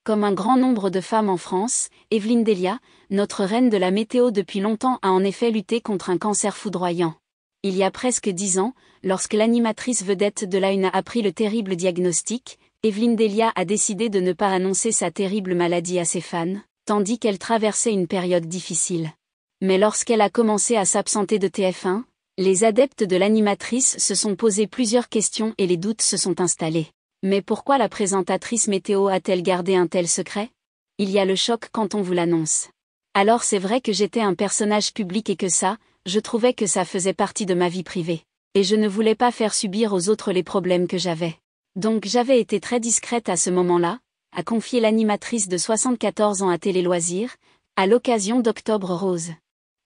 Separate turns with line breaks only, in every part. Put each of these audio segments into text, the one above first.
Comme un grand nombre de femmes en France, Evelyne Delia, notre reine de la météo depuis longtemps, a en effet lutté contre un cancer foudroyant. Il y a presque 10 ans, lorsque l'animatrice vedette de la Une a appris le terrible diagnostic, Evelyne Delia a décidé de ne pas annoncer sa terrible maladie à ses fans, tandis qu'elle traversait une période difficile. Mais lorsqu'elle a commencé à s'absenter de TF1, les adeptes de l'animatrice se sont posé plusieurs questions et les doutes se sont installés. Mais pourquoi la présentatrice météo a-t-elle gardé un tel secret? Il y a le choc quand on vous l'annonce. Alors c'est vrai que j'étais un personnage public et que ça, je trouvais que ça faisait partie de ma vie privée. Et je ne voulais pas faire subir aux autres les problèmes que j'avais. Donc j'avais été très discrète à ce moment-là, a confié l'animatrice de 74 ans à Télé Loisirs, à l'occasion d'Octobre Rose.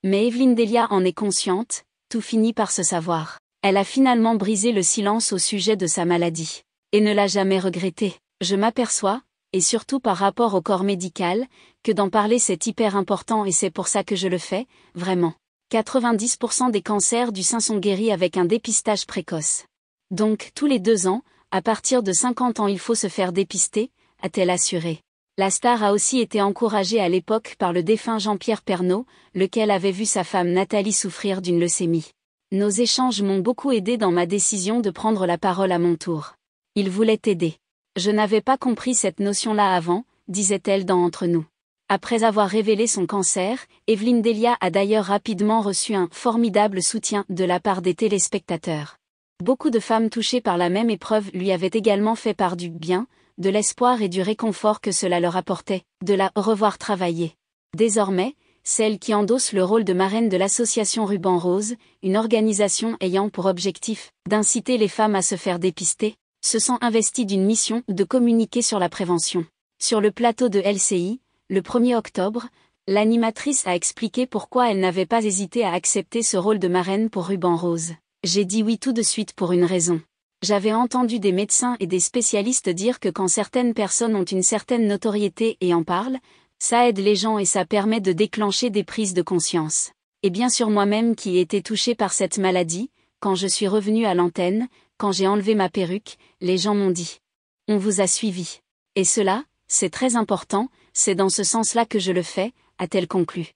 Mais Evelyne Delia en est consciente, tout finit par se savoir. Elle a finalement brisé le silence au sujet de sa maladie. Et ne l'a jamais regretté. Je m'aperçois, et surtout par rapport au corps médical, que d'en parler c'est hyper important et c'est pour ça que je le fais, vraiment. 90% des cancers du sein sont guéris avec un dépistage précoce. Donc, tous les 2 ans, à partir de 50 ans il faut se faire dépister, a-t-elle assuré. La star a aussi été encouragée à l'époque par le défunt Jean-Pierre Pernaut, lequel avait vu sa femme Nathalie souffrir d'une leucémie. Nos échanges m'ont beaucoup aidé dans ma décision de prendre la parole à mon tour. Il voulait aider. Je n'avais pas compris cette notion-là avant, disait-elle dans Entre nous. Après avoir révélé son cancer, Evelyne Delia a d'ailleurs rapidement reçu un formidable soutien de la part des téléspectateurs. Beaucoup de femmes touchées par la même épreuve lui avaient également fait part du bien, de l'espoir et du réconfort que cela leur apportait, de la revoir travailler. Désormais, celle qui endosse le rôle de marraine de l'association Ruban Rose, une organisation ayant pour objectif d'inciter les femmes à se faire dépister, se sent investie d'une mission de communiquer sur la prévention. Sur le plateau de LCI, le 1er octobre, l'animatrice a expliqué pourquoi elle n'avait pas hésité à accepter ce rôle de marraine pour Ruban Rose. J'ai dit oui tout de suite pour une raison. J'avais entendu des médecins et des spécialistes dire que quand certaines personnes ont une certaine notoriété et en parlent, ça aide les gens et ça permet de déclencher des prises de conscience. Et bien sûr moi-même qui ai été touchée par cette maladie, quand je suis revenue à l'antenne, quand j'ai enlevé ma perruque, les gens m'ont dit « On vous a suivi ». Et cela, c'est très important, c'est dans ce sens-là que je le fais, a-t-elle conclu.